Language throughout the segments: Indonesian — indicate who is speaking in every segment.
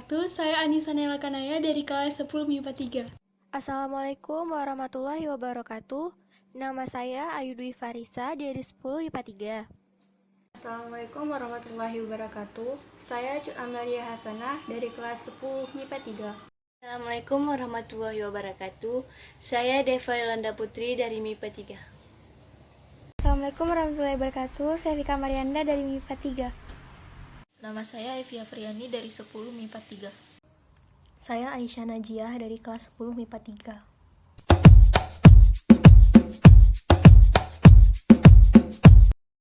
Speaker 1: wabarakatuh. Saya Anissa Nela Kanaya dari kelas 10 MIPA 3.
Speaker 2: Assalamualaikum warahmatullahi wabarakatuh. Nama saya Ayu Dwi Farisa dari 10 IPA 3.
Speaker 3: Assalamualaikum warahmatullahi wabarakatuh. Saya Cut Amalia Hasanah dari kelas 10 MIPA 3.
Speaker 4: Assalamualaikum warahmatullahi wabarakatuh. Saya Deva Yolanda Putri dari MIPA 3.
Speaker 5: Assalamualaikum warahmatullahi wabarakatuh. Saya Vika Marianda dari MIPA 3.
Speaker 6: Nama saya Evia Friani dari 10 MIPA 3.
Speaker 7: Saya Aisyah Najiah dari kelas 10 MIPA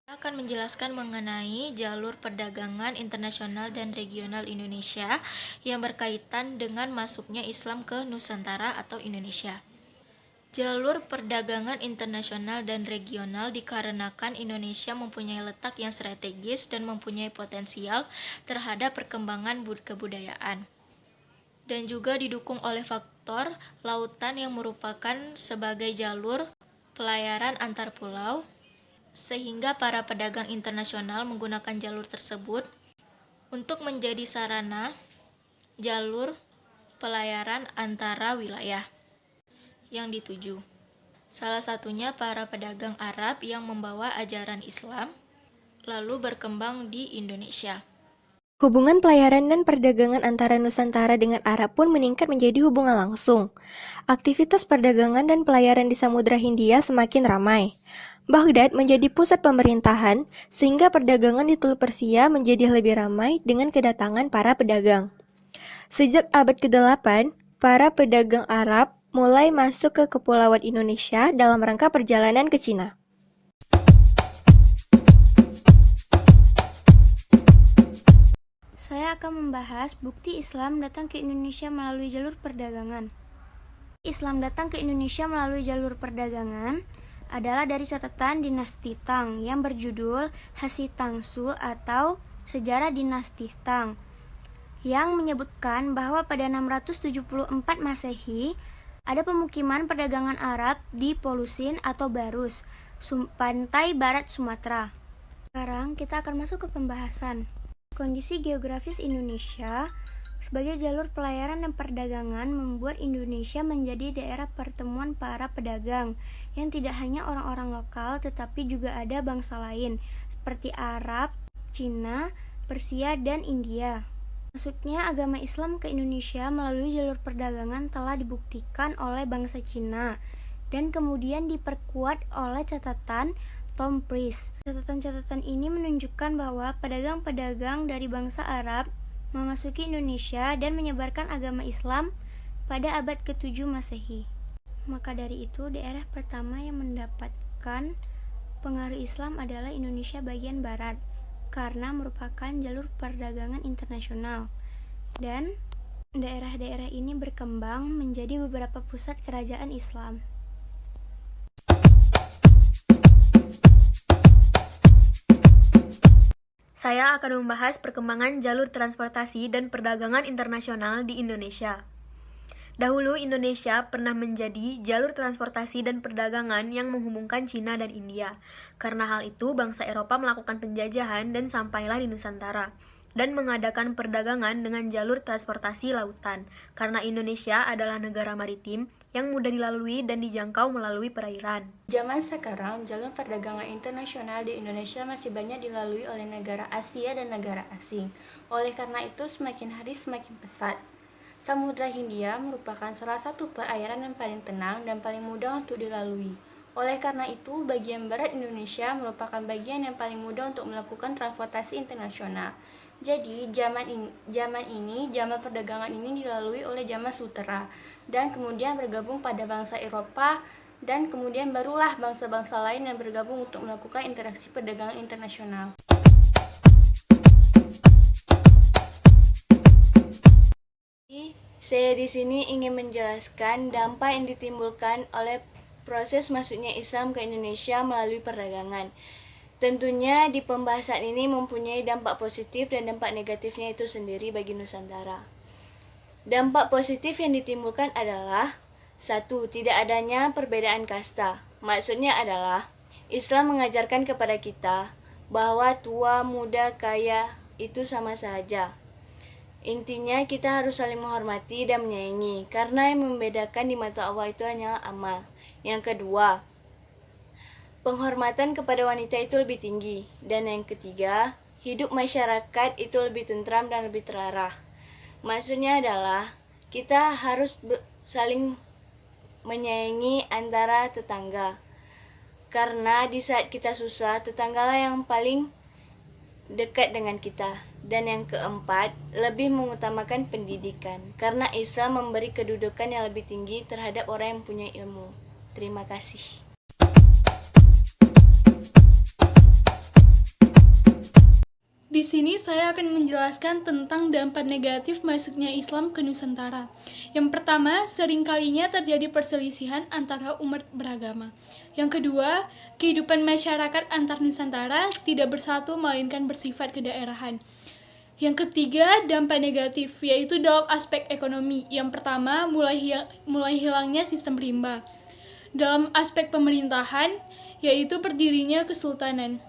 Speaker 7: 3.
Speaker 6: Akan menjelaskan mengenai jalur perdagangan internasional dan regional Indonesia yang berkaitan dengan masuknya Islam ke Nusantara atau Indonesia. Jalur perdagangan internasional dan regional dikarenakan Indonesia mempunyai letak yang strategis dan mempunyai potensial terhadap perkembangan kebudayaan, dan juga didukung oleh faktor lautan yang merupakan sebagai jalur pelayaran antar pulau, sehingga para pedagang internasional menggunakan jalur tersebut untuk menjadi sarana jalur pelayaran antara wilayah yang dituju. Salah satunya para pedagang Arab yang membawa ajaran Islam lalu berkembang di Indonesia.
Speaker 2: Hubungan pelayaran dan perdagangan antara Nusantara dengan Arab pun meningkat menjadi hubungan langsung. Aktivitas perdagangan dan pelayaran di Samudra Hindia semakin ramai. Baghdad menjadi pusat pemerintahan, sehingga perdagangan di Teluk Persia menjadi lebih ramai dengan kedatangan para pedagang. Sejak abad ke-8, para pedagang Arab mulai masuk ke Kepulauan Indonesia dalam rangka perjalanan ke Cina.
Speaker 5: Saya akan membahas bukti Islam datang ke Indonesia melalui jalur perdagangan. Islam datang ke Indonesia melalui jalur perdagangan adalah dari catatan dinasti Tang yang berjudul Hasitangsu atau Sejarah Dinasti Tang, yang menyebutkan bahwa pada 674 Masehi ada pemukiman perdagangan Arab di Polusin atau Barus, pantai barat Sumatera. Sekarang kita akan masuk ke pembahasan. Kondisi geografis Indonesia sebagai jalur pelayaran dan perdagangan membuat Indonesia menjadi daerah pertemuan para pedagang yang tidak hanya orang-orang lokal tetapi juga ada bangsa lain seperti Arab, Cina, Persia, dan India. Masuknya agama Islam ke Indonesia melalui jalur perdagangan telah dibuktikan oleh bangsa Cina dan kemudian diperkuat oleh catatan Tom Price. Catatan-catatan ini menunjukkan bahwa pedagang-pedagang dari bangsa Arab memasuki Indonesia dan menyebarkan agama Islam pada abad ke-7 Masehi. Maka dari itu, daerah pertama yang mendapatkan pengaruh Islam adalah Indonesia bagian barat, karena merupakan jalur perdagangan internasional, dan daerah-daerah ini berkembang menjadi beberapa pusat kerajaan Islam.
Speaker 7: Saya akan membahas perkembangan jalur transportasi dan perdagangan internasional di Indonesia. Dahulu Indonesia pernah menjadi jalur transportasi dan perdagangan yang menghubungkan Cina dan India. Karena hal itu, bangsa Eropa melakukan penjajahan dan sampailah di Nusantara, dan mengadakan perdagangan dengan jalur transportasi lautan, karena Indonesia adalah negara maritim yang mudah dilalui dan dijangkau melalui perairan.
Speaker 3: Zaman sekarang, jalur perdagangan internasional di Indonesia masih banyak dilalui oleh negara Asia dan negara asing. Oleh karena itu, semakin hari semakin pesat. Samudra Hindia merupakan salah satu perairan yang paling tenang dan paling mudah untuk dilalui. Oleh karena itu, bagian barat Indonesia merupakan bagian yang paling mudah untuk melakukan transportasi internasional. Jadi, zaman perdagangan ini dilalui oleh zaman Sutera, dan kemudian bergabung pada bangsa Eropa, dan kemudian barulah bangsa-bangsa lain yang bergabung untuk melakukan interaksi perdagangan internasional.
Speaker 4: Saya di sini ingin menjelaskan dampak yang ditimbulkan oleh proses masuknya Islam ke Indonesia melalui perdagangan. Tentunya di pembahasan ini mempunyai dampak positif dan dampak negatifnya itu sendiri bagi Nusantara. Dampak positif yang ditimbulkan adalah: 1. Tidak adanya perbedaan kasta. Maksudnya adalah Islam mengajarkan kepada kita bahwa tua, muda, kaya itu sama saja. Intinya kita harus saling menghormati dan menyayangi, karena yang membedakan di mata Allah itu hanyalah amal. Yang kedua, penghormatan kepada wanita itu lebih tinggi. Dan yang ketiga, hidup masyarakat itu lebih tentram dan lebih terarah. Maksudnya adalah kita harus saling menyayangi antara tetangga. Karena di saat kita susah, tetanggalah yang paling dekat dengan kita. Dan yang keempat, lebih mengutamakan pendidikan. Karena Islam memberi kedudukan yang lebih tinggi terhadap orang yang punya ilmu. Terima kasih.
Speaker 1: Di sini saya akan menjelaskan tentang dampak negatif masuknya Islam ke Nusantara. Yang pertama, seringkalinya terjadi perselisihan antara umat beragama. Yang kedua, kehidupan masyarakat antar Nusantara tidak bersatu melainkan bersifat kedaerahan. Yang ketiga, dampak negatif, yaitu dalam aspek ekonomi. Yang pertama, mulai hilangnya sistem rimba. Dalam aspek pemerintahan, yaitu berdirinya kesultanan.